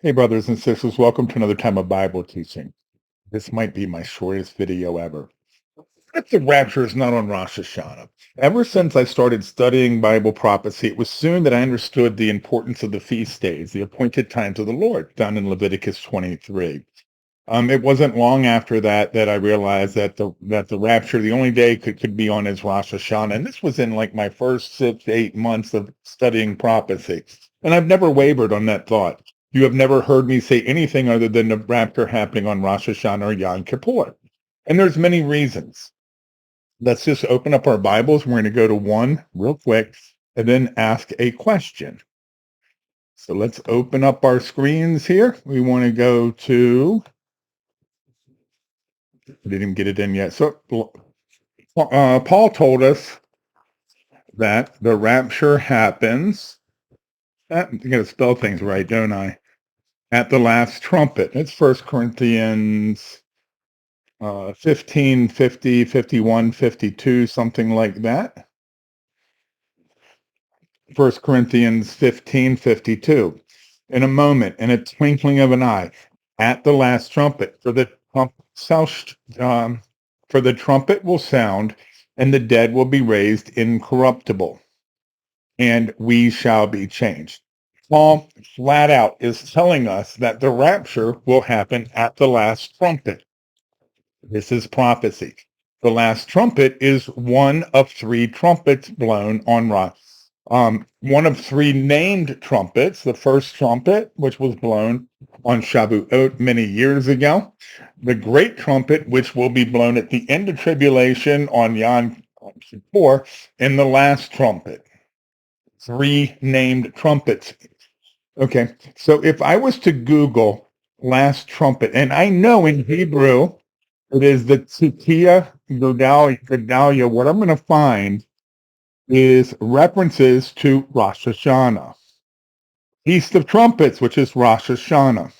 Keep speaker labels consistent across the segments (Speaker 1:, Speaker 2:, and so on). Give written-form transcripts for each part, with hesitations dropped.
Speaker 1: Hey, brothers and sisters, welcome to another time of Bible teaching. This might be my shortest video ever. If the rapture is not on Rosh Hashanah. Ever since I started studying Bible prophecy, it was soon that I understood the importance of the feast days, the appointed times of the Lord, found in Leviticus 23. It wasn't long after that I realized that the rapture, the only day could be on is Rosh Hashanah. And this was in like my first 6 to 8 months of studying prophecy. And I've never wavered on that thought. You have never heard me say anything other than the rapture happening on Rosh Hashanah or Yom Kippur. And there's many reasons. Let's just open up our Bibles. We're going to go to one real quick and then ask a question. So let's open up our screens here. We want to go to, I didn't even get it in yet. So Paul told us that the rapture happens. I'm going to spell things right, don't I? At the last trumpet. It's 1 Corinthians 15, 50, 51, 52, something like that. 1 Corinthians 15, 52. In a moment, in a twinkling of an eye, at the last trumpet, for the trumpet will sound, and the dead will be raised incorruptible, and we shall be changed. Paul flat out is telling us that the rapture will happen at the last trumpet. This is prophecy. The last trumpet is one of three trumpets blown on rock. One of three named trumpets. The first trumpet, which was blown on Shavuot many years ago. The great trumpet, which will be blown at the end of tribulation on Yom Kippur, and the last trumpet. Three named trumpets. Okay, so if I was to Google last trumpet, and I know in Hebrew, it is the Tzitzia Gedalia. What I'm going to find is references to Rosh Hashanah. Feast of Trumpets, which is Rosh Hashanah.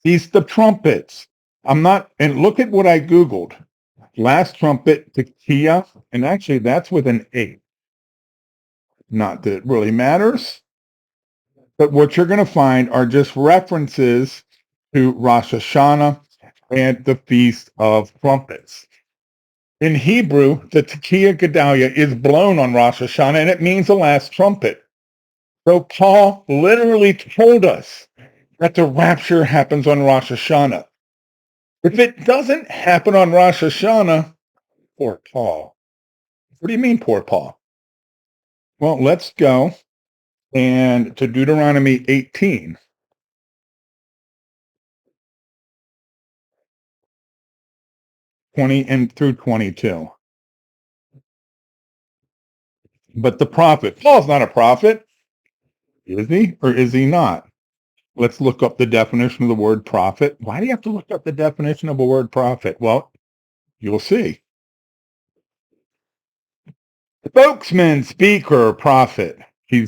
Speaker 1: Feast of Trumpets. And look at what I Googled. Last trumpet, Tzitzia, and actually that's with an 8. Not that it really matters, but what you're going to find are just references to Rosh Hashanah and the Feast of Trumpets. In Hebrew, the Tekiah Gedalia is blown on Rosh Hashanah, and it means the last trumpet. So Paul literally told us that the rapture happens on Rosh Hashanah. If it doesn't happen on Rosh Hashanah, poor Paul. What do you mean, poor Paul? Well, let's go and to Deuteronomy 18. 20 and through 22. But the prophet, Paul's not a prophet, is he? Or is he not? Let's look up the definition of the word prophet. Why do you have to look up the definition of a word prophet? Well, you'll see. Spokesman, speaker, prophet. He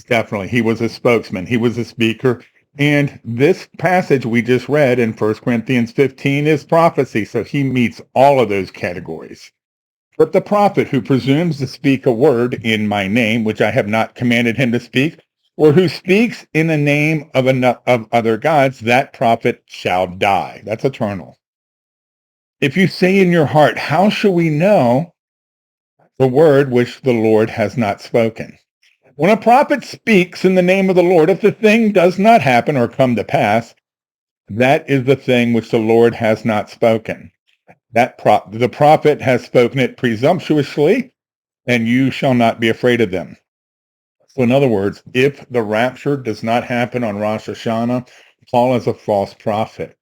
Speaker 1: was a spokesman. He was a speaker. And this passage we just read in 1 Corinthians 15 is prophecy. So he meets all of those categories. But the prophet who presumes to speak a word in my name, which I have not commanded him to speak, or who speaks in the name of other gods, that prophet shall die. That's eternal. If you say in your heart, how shall we know the word which the Lord has not spoken? When a prophet speaks in the name of the Lord, if the thing does not happen or come to pass, that is the thing which the Lord has not spoken. The prophet has spoken it presumptuously, and you shall not be afraid of them. So in other words, if the rapture does not happen on Rosh Hashanah, Paul is a false prophet.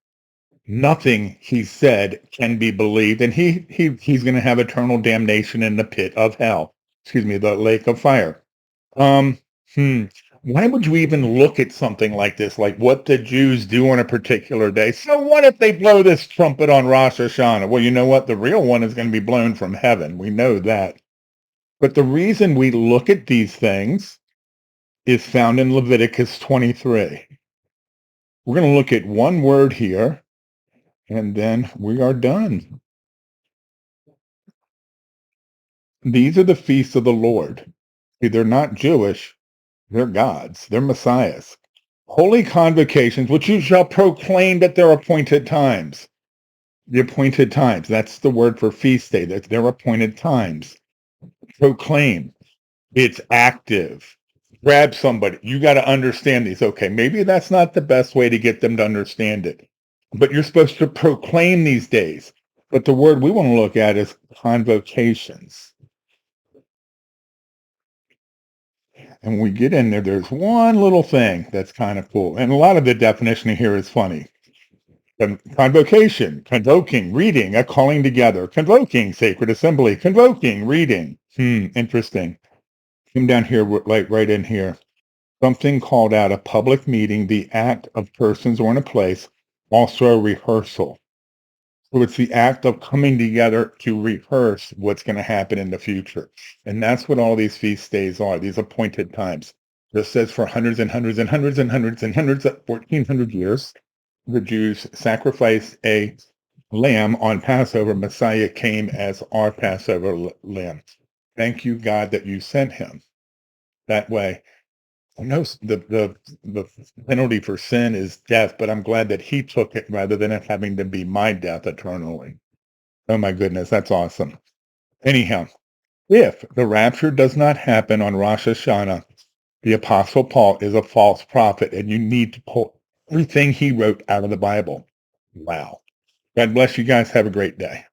Speaker 1: Nothing he said can be believed, and he's going to have eternal damnation in the pit of hell. The lake of fire. Why would you even look at something like this, like what the Jews do on a particular day? So what if they blow this trumpet on Rosh Hashanah? Well, you know what? The real one is going to be blown from heaven. We know that. But the reason we look at these things is found in Leviticus 23. We're going to look at one word here, and then we are done. These are the feasts of the Lord. See, they're not Jewish. They're God's. They're Messiahs. Holy convocations, which you shall proclaim at their appointed times. The appointed times. That's the word for feast day. That's their appointed times. Proclaim. It's active. Grab somebody. You got to understand these. Okay, maybe that's not the best way to get them to understand it, but you're supposed to proclaim these days. But the word we want to look at is convocations. And when we get in there, there's one little thing that's kind of cool. And a lot of the definition here is funny. Convocation, convoking, reading, a calling together, convoking, sacred assembly, convoking, reading. Interesting. Come down here, like right in here. Something called out a public meeting, the act of persons or in a place, also a rehearsal. So it's the act of coming together to rehearse what's going to happen in the future. And that's what all these feast days are, these appointed times. This says for hundreds and hundreds and hundreds and hundreds and hundreds of 1400 years, the Jews sacrificed a lamb on Passover. Messiah came as our Passover lamb. Thank you, God, that you sent him that way. I know the penalty for sin is death, but I'm glad that he took it rather than it having to be my death eternally. Oh my goodness, that's awesome. Anyhow, if the rapture does not happen on Rosh Hashanah, the Apostle Paul is a false prophet, and you need to pull everything he wrote out of the Bible. Wow. God bless you guys. Have a great day.